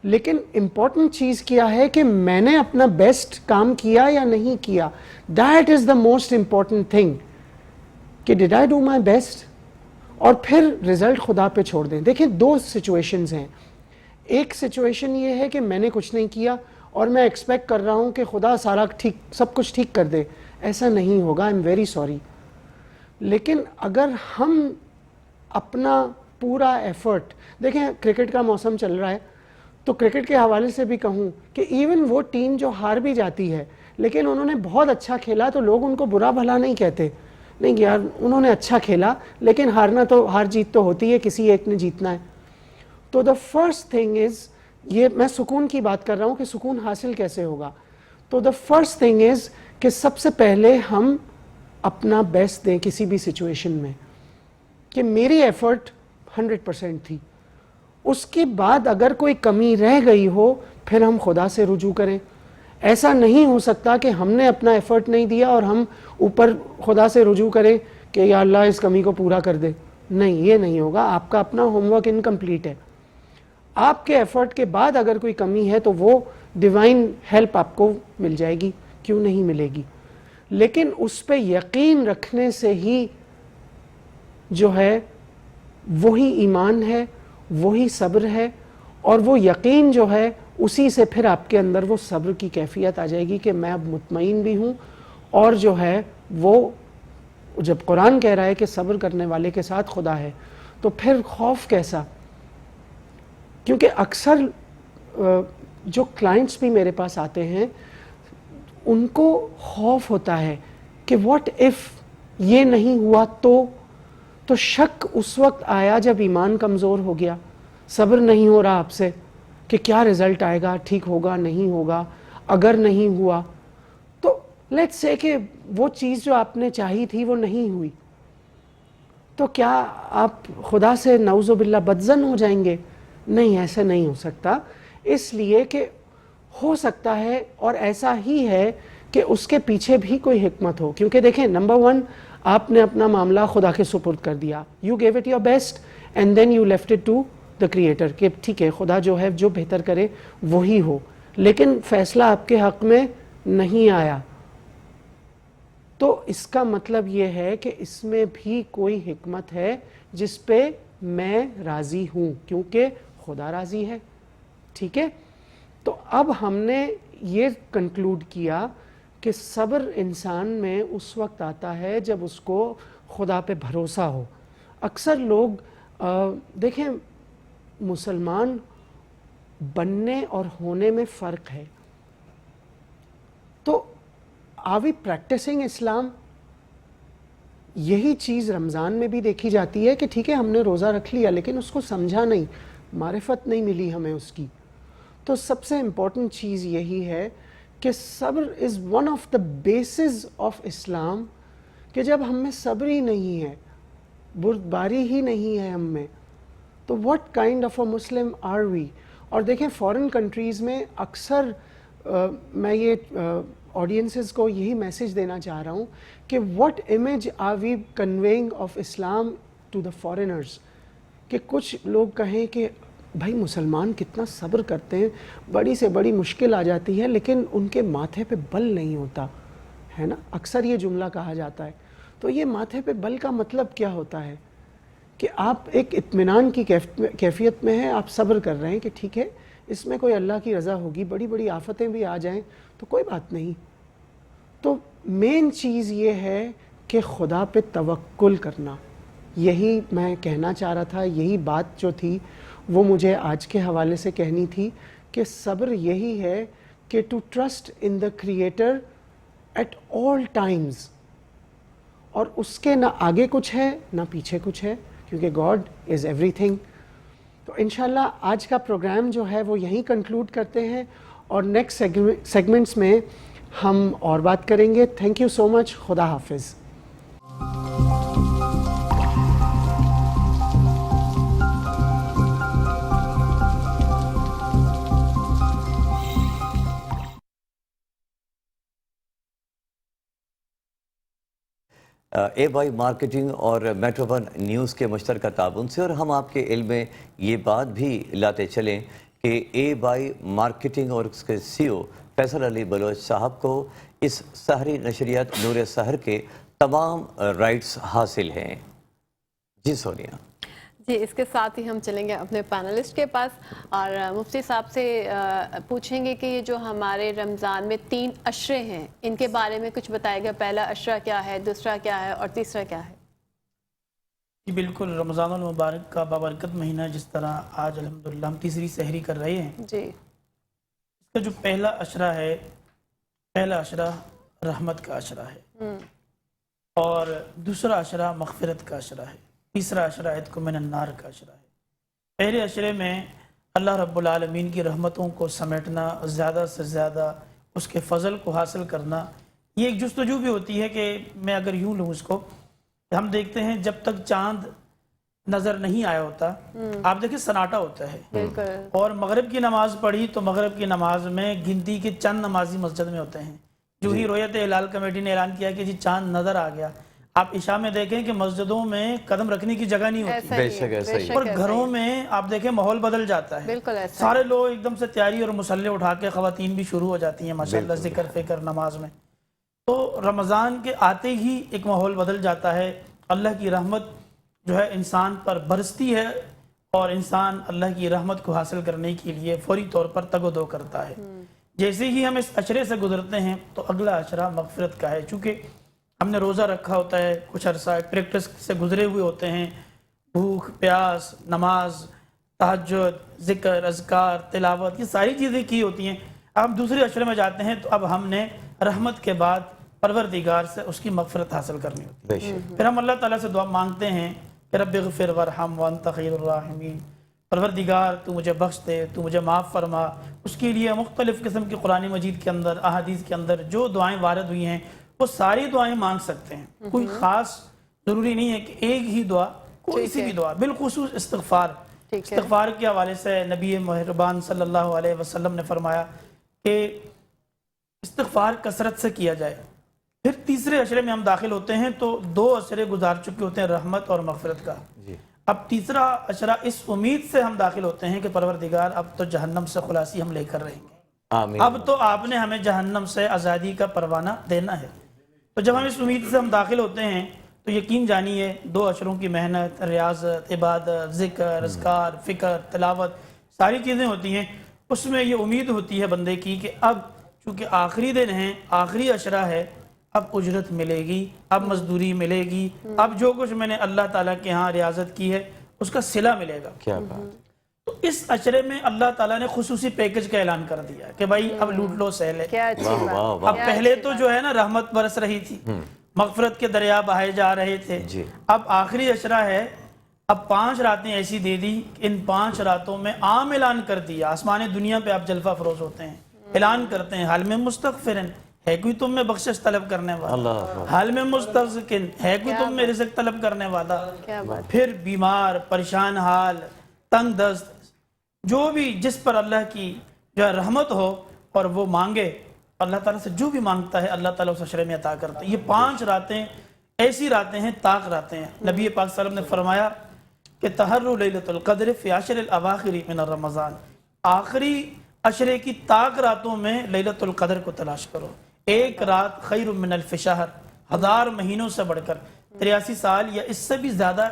لیکن امپورٹنٹ چیز کیا ہے کہ میں نے اپنا بیسٹ کام کیا یا نہیں کیا. That is the most important thing کہ dad I do my best. اور پھر رزلٹ خدا پہ چھوڑ دیں. دیکھیں دو سچویشنز ہیں. ایک سچویشن یہ ہے کہ میں نے کچھ نہیں کیا اور میں ایکسپیکٹ کر رہا ہوں کہ خدا سارا ٹھیک سب کچھ ٹھیک کر دے. ایسا نہیں ہوگا, آئی ایم ویری سوری. لیکن اگر ہم اپنا پورا ایفرٹ, دیکھیں کرکٹ کا موسم چل رہا ہے تو کرکٹ کے حوالے سے بھی کہوں کہ ایون وہ ٹیم جو ہار بھی جاتی ہے لیکن انہوں نے بہت اچھا کھیلا تو لوگ ان کو برا بھلا نہیں کہتے. نہیں یار انہوں نے اچھا کھیلا لیکن ہار جیت تو ہوتی ہے, کسی ایک نے جیتنا ہے. تو دا فرسٹ تھنگ از, یہ میں سکون کی بات کر رہا ہوں کہ سکون حاصل کیسے ہوگا. تو دا فرسٹ تھنگ از کہ سب سے پہلے ہم اپنا بیسٹ دیں کسی بھی سچویشن میں کہ میری ایفرٹ 100% تھی. اس کے بعد اگر کوئی کمی رہ گئی ہو پھر ہم خدا سے رجوع کریں. ایسا نہیں ہو سکتا کہ ہم نے اپنا ایفرٹ نہیں دیا اور ہم اوپر خدا سے رجوع کریں کہ یا اللہ اس کمی کو پورا کر دے. نہیں, یہ نہیں ہوگا. آپ کا اپنا ہوم ورک انکمپلیٹ ہے. آپ کے ایفرٹ کے بعد اگر کوئی کمی ہے تو وہ ڈیوائن ہیلپ آپ کو مل جائے گی, کیوں نہیں ملے گی. لیکن اس پہ یقین رکھنے سے ہی جو ہے وہی ایمان ہے, وہی صبر ہے. اور وہ یقین جو ہے اسی سے پھر آپ کے اندر وہ صبر کی کیفیت آ جائے گی کہ میں اب مطمئن بھی ہوں. اور جو ہے وہ جب قرآن کہہ رہا ہے کہ صبر کرنے والے کے ساتھ خدا ہے تو پھر خوف کیسا؟ کیونکہ اکثر جو کلائنٹس بھی میرے پاس آتے ہیں ان کو خوف ہوتا ہے کہ واٹ ایف یہ نہیں ہوا تو شک اس وقت آیا جب ایمان کمزور ہو گیا, صبر نہیں ہو رہا آپ سے کہ کیا رزلٹ آئے گا, ٹھیک ہوگا نہیں ہوگا. اگر نہیں ہوا تو لیٹس سے کہ وہ چیز جو آپ نے چاہی تھی وہ نہیں ہوئی تو کیا آپ خدا سے نعوذ باللہ بدظن ہو جائیں گے؟ نہیں, ایسا نہیں ہو سکتا. اس لیے کہ ہو سکتا ہے اور ایسا ہی ہے کہ اس کے پیچھے بھی کوئی حکمت ہو. کیونکہ دیکھیں نمبر 1 آپ نے اپنا معاملہ خدا کے سپرد کر دیا, you give it your best and then you left it to the creator کہ ٹھیک ہے خدا جو ہے جو بہتر کرے وہی ہو. لیکن فیصلہ آپ کے حق میں نہیں آیا تو اس کا مطلب یہ ہے کہ اس میں بھی کوئی حکمت ہے جس پہ میں راضی ہوں کیونکہ خدا راضی ہے. ٹھیک ہے, تو اب ہم نے یہ کنکلوڈ کیا کہ صبر انسان میں اس وقت آتا ہے جب اس کو خدا پہ بھروسہ ہو. اکثر لوگ دیکھیں مسلمان بننے اور ہونے میں فرق ہے. تو آر وی پریکٹسنگ اسلام؟ یہی چیز رمضان میں بھی دیکھی جاتی ہے کہ ٹھیک ہے ہم نے روزہ رکھ لیا لیکن اس کو سمجھا نہیں, معرفت نہیں ملی ہمیں اس کی. تو سب سے امپورٹنٹ چیز یہی ہے کہ صبر is one of the bases of Islam کہ جب ہم میں صبر ہی نہیں ہے बुर्दबारी ही नहीं है हम में, तो what kind of a Muslim are we. और देखें फॉरेन कंट्रीज़ में अक्सर मैं ये ऑडियंसेस को यही मैसेज देना चाह रहा हूँ कि what image are we conveying of Islam to the foreigners, कि कुछ लोग कहें कि भाई मुसलमान कितना सब्र करते हैं, बड़ी से बड़ी मुश्किल आ जाती है लेकिन उनके माथे पे बल नहीं होता है ना, अक्सर ये जुमला कहा जाता है। तो ये माथे पे बल का मतलब क्या होता है कि आप एक इत्मीनान की कैफियत में हैं, आप सब्र कर रहे हैं कि ठीक है इसमें कोई अल्लाह की रज़ा होगी, बड़ी बड़ी आफतें भी आ जाएं तो कोई बात नहीं। तो मेन चीज़ ये है कि खुदा पे तवक्कुल करना, यही मैं कहना चाह रहा था, यही बात जो थी वो मुझे आज के हवाले से कहनी थी कि सब्र यही है कि to trust in the creator at all times, और उसके ना आगे कुछ है ना पीछे कुछ है, क्योंकि गॉड इज़ एवरीथिंग। तो इंशाल्लाह आज का प्रोग्राम जो है वो यहीं कंक्लूड करते हैं और नेक्स्ट सेगमेंट्स में हम और बात करेंगे। थैंक यू सो मच, खुदा हाफिज़। ए बाई मार्केटिंग और मेट्रो वन न्यूज़ के मुश्तरका ताबुन से, और हम आपके इल्म में ये बात भी लाते चलें कि ए बाई मार्केटिंग और उसके CEO फैसल अली बलोच साहब को इस सहरी नशरियात नूर सहर के तमाम राइट्स हासिल हैं। जी सोनिया जी, इसके साथ ही हम चलेंगे अपने पैनलिस्ट के पास और मुफ्ती साहब से पूछेंगे कि ये जो हमारे रमज़ान में 3 अशरे हैं इनके बारे में कुछ बताएगा। पहला अशरा क्या है, दूसरा क्या है और तीसरा क्या है? जी बिल्कुल, रमज़ानुल मुबारक का बाबरकत महीना, जिस तरह आज अल्हम्दुलिल्लाह हम तीसरी सहरी कर रहे हैं जी, इसका जो पहला अशरा है, पहला अशरा रहमत का अशरा है और दूसरा अशरा मग़फ़िरत का अशरा है, तीसरा अशरा इत्क़ु मिनन्नार का अशरा है। पहले अशरे में अल्लाह रब्बुल आलमीन की रहमतों को समेटना, ज़्यादा से ज़्यादा उसके फ़ज़ल को हासिल करना, ये एक जुस्तजू भी होती है कि मैं अगर यूँ लूँ इसको, हम देखते हैं जब तक चाँद नज़र नहीं आया होता, आप देखिए सन्नाटा होता है, बिल्कुल। और मगरिब की नमाज़ पढ़ी तो मगरिब की नमाज में गिनती के चंद नमाजी मस्जिद में होते हैं। जो ही रोयत हिलाल कमेटी ने ऐलान किया कि जी चाँद नज़र आ गया, आप इशा में देखें कि मस्जिदों में कदम रखने की जगह नहीं होती, बेशक ऐसा ही। और घरों में आप देखें माहौल बदल जाता है, बिल्कुल ऐसा। सारे लोग एकदम से तैयारी और मुसल्ले उठा के, ख़वातीन भी शुरू हो जाती हैं माशाअल्लाह ज़िक्र फ़िक्र नमाज में। तो रमज़ान के आते ही एक माहौल बदल जाता है, अल्लाह की रहमत जो है इंसान पर बरसती है और इंसान अल्लाह की रहमत को हासिल करने के लिए फौरी तौर पर तगोदो करता है। जैसे ही हम इस अशरे से गुजरते हैं तो अगला अशरा मग़फ़िरत का है। चूँकि हमने रोज़ा रखा होता है, कुछ अरसा प्रैक्टिस से गुजरे हुए होते हैं, भूख प्यास, नमाज, तहज्जुद, ज़िक्र, अज़कार, तिलावत, ये सारी चीज़ें की होती हैं। अब हम दूसरे अशरे में जाते हैं तो अब हमने रहमत के बाद परवरदिगार से उसकी मग़फ़िरत हासिल करनी होती है। फिर हम अल्लाह ताला से दुआ मांगते हैं कि रब्बिग़फ़िर वरहम व अंत खैरुर राहिमीन, परवरदिगार तू मुझे बख्श दे, तू मुझे माफ़ फरमा। उसके लिए मुख्तलिफ़ किस्म की कुरान मजीद के अंदर, अहादीस के अंदर जो दुआएँ वारद हुई हैं वो सारी दुआएं मांग सकते हैं, कोई ख़ास ज़रूरी नहीं है कि एक ही दुआ, कोई सी भी दुआ। बिलखुसूस इस्तिग़फ़ार, इस्तिग़फ़ार के हवाले से नबी मेहरबान सल्लल्लाहु अलैहि वसल्लम ने फरमाया कि इस्तिग़फ़ार कसरत से किया जाए। फिर तीसरे अशरे में हम दाखिल होते हैं तो 2 अशरे गुजार चुके होते हैं रहमत और मग़फ़िरत का। अब तीसरा अशरा इस उम्मीद से हम दाखिल होते हैं कि परवरदिगार अब तो जहन्नम से खुलासी हम लेकर रहेंगे, आमीन। अब तो आपने हमें जहन्नम से आज़ादी का परवाना देना है। तो जब हम इस उम्मीद से हम दाखिल होते हैं तो यकीन जानिए 2 अशरों की मेहनत, रियाज़त, इबादत, ज़िक्र, अज़कार, फ़िक्र, तिलावत, सारी चीज़ें होती हैं। उसमें ये उम्मीद होती है बंदे की कि अब चूँकि आखिरी दिन है, आखिरी अशरा है, अब उजरत मिलेगी, अब मजदूरी मिलेगी, अब जो कुछ मैंने अल्लाह ताला के यहाँ रियाज़त की है उसका सिला मिलेगा। क्या बात। तो इस अशरे में अल्लाह ताला ने खुसूसी पैकेज का ऐलान कर दिया कि भाई अब लूट लो सह ले। क्या अच्छी वाह, बात। वाह, वाह। अब पहले तो जो है ना रहमत बरस रही थी, मग़फ़िरत के दरिया बहाए जा रहे थे, अब आखिरी अशरा है, अब 5 रातें ऐसी दे दी, इन 5 रातों में आम ऐलान कर दिया, आसमान दुनिया पे आप जलवा फरोज होते हैं, ऐलान करते हैं हल में मुस्तग़फ़िरिन, है कोई तुम में बख्शिश तलब करने वाला, हाल में मुस्तज़किन, है कोई तुम में रिज़्क़ तलब करने वाला, क्या बात। फिर बीमार, परेशान हाल, तंग दस्त, जो भी जिस पर अल्लाह की जो है रहमत हो और वो मांगे, अल्लाह ताला से जो भी मांगता है अल्लाह ताला उस अशरे में अता करता है। ये 5 रातें ऐसी रातें हैं, ताक रातें हैं। नबी पाक सल्लल्लाहु अलैहि वसल्लम ने फरमाया कि तहर्रु लैलतुल क़द्र फ़ी अशरिल अवाख़िर मिन रमज़ान, आखिरी अशरे की ताक रातों में लैलतुल क़द्र को तलाश करो। एक रात खैरुम मिन अल्फ़ि शहर, 1000 महीनों से बढ़कर, 83 साल या इससे भी ज़्यादा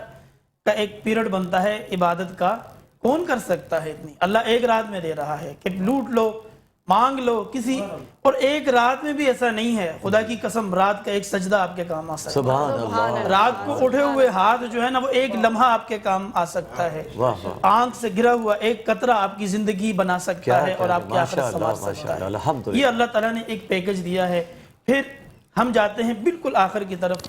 का एक पीरियड बनता है इबादत का। कौन कर सकता है इतनी? अल्लाह एक रात में दे रहा है कि लूट लो, मांग लो किसी, और एक रात में भी ऐसा नहीं है। खुदा की कसम, रात का एक सजदा आपके काम आ सकता है। सुभान अल्लाह। रात को उठे हुए हाथ जो है ना, वो एक लम्हा आपके काम आ सकता है। आंख से गिरा हुआ एक कतरा आपकी जिंदगी बना सकता है और आपकी आखिरत संवार सकता है। ये अल्लाह ताला ने एक पैकेज दिया है। फिर हम जाते हैं बिल्कुल आखिर की तरफ,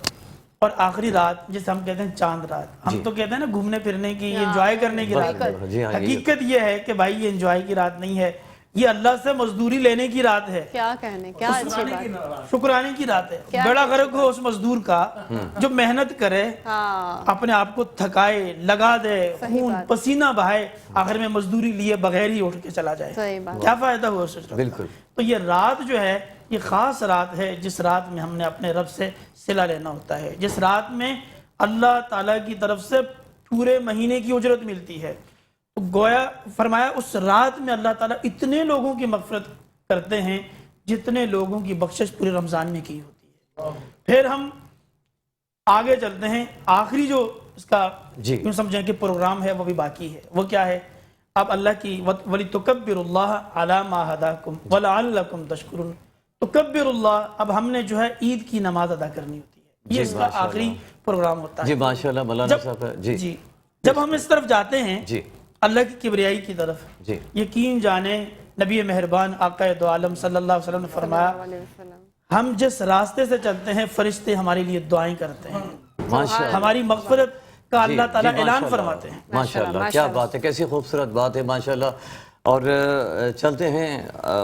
और आखिरी रात जिसे हम कहते हैं चांद रात, हम तो कहते हैं ना घूमने फिरने की, एंजॉय करने की रात है। हकीकत ये है कि भाई ये एंजॉय की रात नहीं है, ये अल्लाह से मजदूरी लेने की रात है। क्या कहने, क्या अच्छी बात, शुक्राने की रात है। बड़ा गर्व हो उस मजदूर का जो मेहनत करे, अपने आप को थकाए, लगा दे, खून पसीना बहाए, आखिर में मजदूरी लिए बगैर ही उठ के चला जाए। क्या फायदा हुआ उस? बिल्कुल। तो ये रात जो है ये खास रात है, जिस रात में हमने अपने रब से सिला लेना होता है, जिस रात में अल्लाह ताला की तरफ से पूरे महीने की उजरत मिलती है। तो गोया फरमाया उस रात में अल्लाह ताला इतने लोगों की मग़फ़िरत करते हैं जितने लोगों की बख्शिश पूरे रमज़ान में की होती है। फिर हम आगे चलते हैं, आखिरी जो इसका यूँ समझें कि प्रोग्राम है वो भी बाकी है। वो क्या है? अब अल्लाह की वलितुकब्बिरुल्लाह अला मा हदाकुम वलअल्लकुम तशकुरून, तुकब्बिरुल्लाह, अब हमने जो है ईद की नमाज अदा करनी होती है। ये इसका आखिरी प्रोग्राम होता है। जी माशाल्लाह मौलाना साहब। जी जब हम इस तरफ जाते हैं जी अल्लाह की किबरियाई की तरफ, जी यकीन जाने नबी मेहरबान आका दो आलम सल्लल्लाहु अलैहि वसल्लम ने फरमाया, हम जिस रास्ते से चलते हैं फरिश्ते हमारे लिए दुआएं करते हैं, माशाल्लाह, हमारी मग़फ़िरत का अल्लाह ताला ऐलान फरमाते हैं। माशाल्लाह, क्या बात है, कैसी खूबसूरत बात है माशाल्लाह। और चलते हैं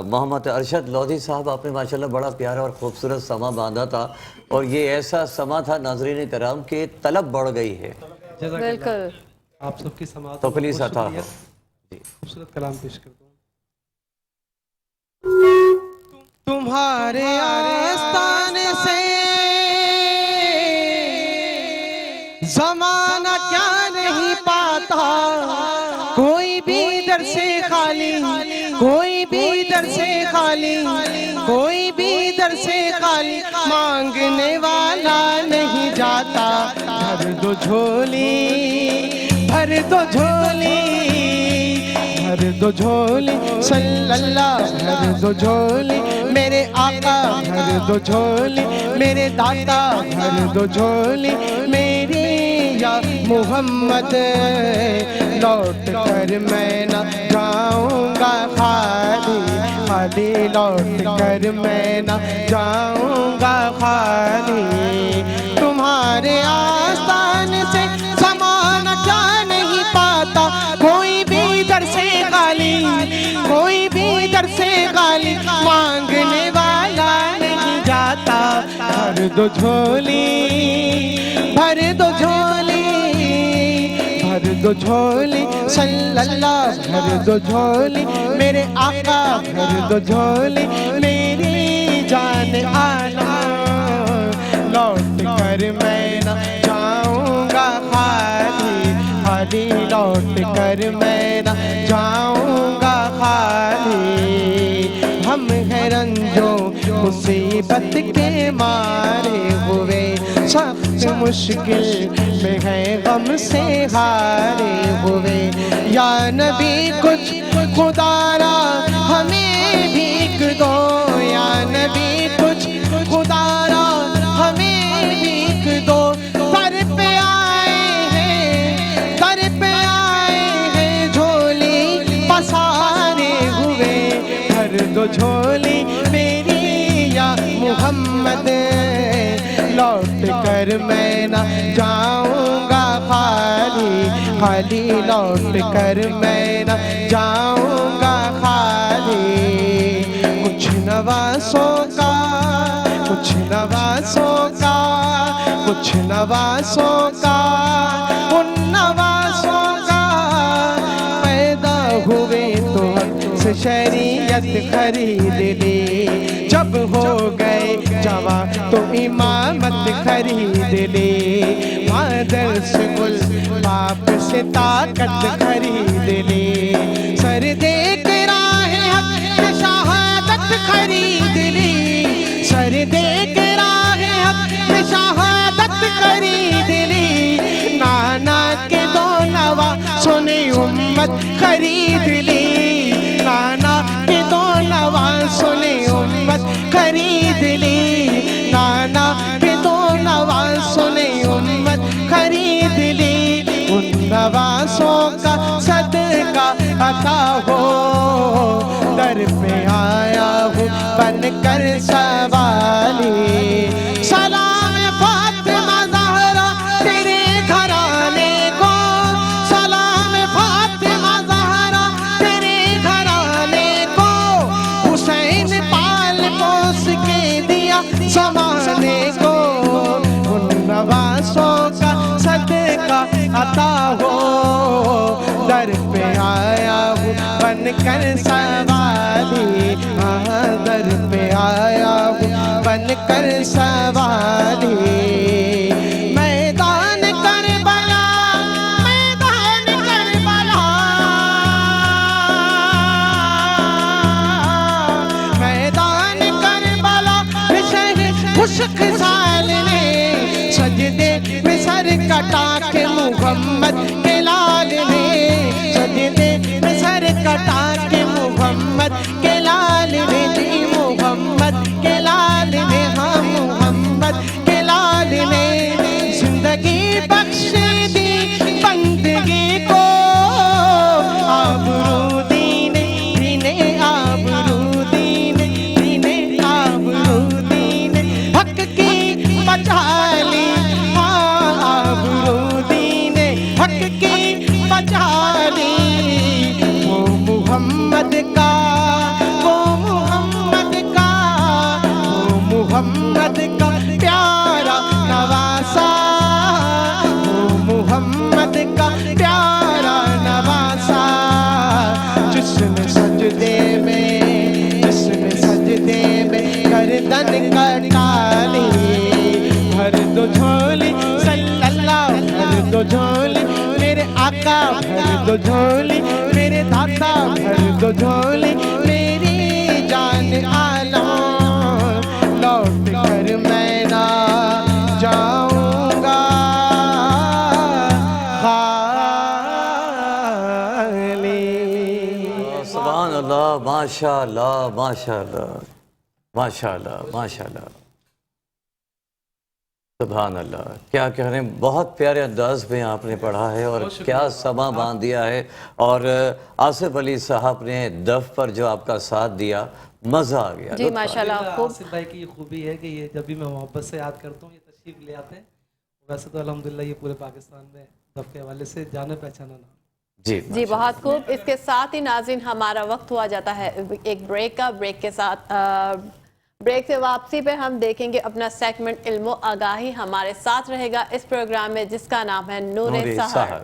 मोहम्मद अरशद लोधी साहब, आपने माशाल्लाह बड़ा प्यारा और ख़ूबसूरत समा बांधा था, और ये ऐसा समा था नाज़रीन कराम के तलब बढ़ गई है। बिल्कुल। आप सबकी समाअत तो प्लीज़ अता हो। खूबसूरत कलाम पेश करता हूँ। तुम्हारे आस्ताने से ज़माना क्या नहीं पाता, कोई भी दर से खाली, कोई भी दर से खाली, कोई भी दर से खाली, मांगने वाला नहीं जाता। भर दो झोली, भर दो झोली, भर दो झोली सल्लल्लाहु, भर दो झोली मेरे आका, भर दो झोली मेरे दाता, भर दो झोली मेरी या मोहम्मद, लौट कर मैं न जाऊंगा खाली, खाली लौट कर मैं न जाऊंगा खाली। तुम्हारे आस्तान से ज़माना क्या नहीं पाता, कोई भी दर से खाली, कोई भी दर से खाली, मांगने वाला नहीं जाता। भर दो झोली, भर दो झोली, भर दो झोली सल्लल्लाहु, भर दो झोली मेरे आका, भर दो झोली मेरी जान आना, लौट कर मैं न जाऊंगा खाली, खाली लौट कर मैं न जाऊंगा खाली। हम हैं रंजों मुसीबत के मारे हुए, सख्त मुश्किल में है गम से हारे हुए। या नबी कुछ खुदारा हमें भीख दो, या नबी कुछ खुदारा हमें भीख दो। दर पे आए हैं, दर पे आए हैं, झोली पसारे हुए। भर दो झोली मेरी या मोहम्मद, लौट कर मैं न जाऊंगा खाली, खाली लौट कर मैं न जाऊंगा खाली। कुछ नवासों का नवासों का, कुछ नवासों का, उन नवासों का पैदा हुए तो हक से शरीयत खरीद ली, जब हो गए जवां तो इमामत खरीद ली, मादर से गुल बाप से ताकत खरीद ली, सर दे के राह हक में शहादत खरीद ली, सर दे के राह हक में शहादत खरीद ली, नाना के दो नवा सुने उम्मत खरीद ली, नाना के दो नवा सुने उम्मत खरीद ली, नाना के दो नवा सुने उम्मत खरीद ली, उन नवासों का सदका अता हो, दर पे आया हूँ बनकर सवाली, सलाम फातिमा ज़हरा तेरे घराने को, सलाम फातिमा ज़हरा तेरे घराने को, हुसैन पाल पोस के दिया ज़माने को, उन नवासों का सदका अता हो, दर पे आया हूँ बनकर सवाली, दर पे आया हूँ बनकर सवाली, मैदान करबला, मैदान करबला, मैदान करबला शहीद खुशक साल ने सजदे में सर कटा के मुहम्मद के लाल ने, सजदे में सर कटा के मुहम्मद के लाल ने, जी मुहम्मद के लाल ने, हाँ मुहम्मद के लाल ने, जिंदगी बख्श दी बंदगी को, आबरू दीने दीने आबरू दीने दीने आबरू दीने हक की बचा ली, हाँ आबरू दीने हक की बचा ली, वो मुहम्मद का, वो मुहम्मद का, वो मुहम्मद का प्यारा नवासा, वो मुहम्मद का प्यारा नवासा, जिसने सजदे में, जिसने सजदे में गर्दन कटा ली, भर दो झोली सल्लल्लाहु, भर दो झोली मेरे आका, भर दो झोली मेरे दाता, भर दो झोली मेरी जान आला, लौट कर मैं ना जाऊंगा खाली। सुभान अल्लाह, माशाअल्लाह माशाअल्लाह माशाअल्लाह माशाअल्लाह, सुभान अल्लाह, क्या कह रहे हैं, बहुत प्यारे अंदाज में आपने पढ़ा है और क्या समा बांध दिया है, और आसिफ अली साहब ने दफ पर जो आपका साथ दिया, मज़ा आ गया। जी माशाल्लाह, खूब। आसिफ भाई की ये खूबी है कि ये जब भी मैं मोहब्बत से याद करता हूँ ये तशरीफ ले आते हैं, वैसे तो अल्हम्दुलिल्लाह ये पूरे पाकिस्तान में दफ के हवाले से जाने पहचाना नाम। जी बहुत खूब। इसके साथ ही नाज़रीन हमारा वक्त हुआ जाता है एक ब्रेक का। ब्रेक के साथ ब्रेक से वापसी पे हम देखेंगे अपना सेगमेंट इल्मो आगाही हमारे साथ रहेगा इस प्रोग्राम में, जिसका नाम है नूरे सहर।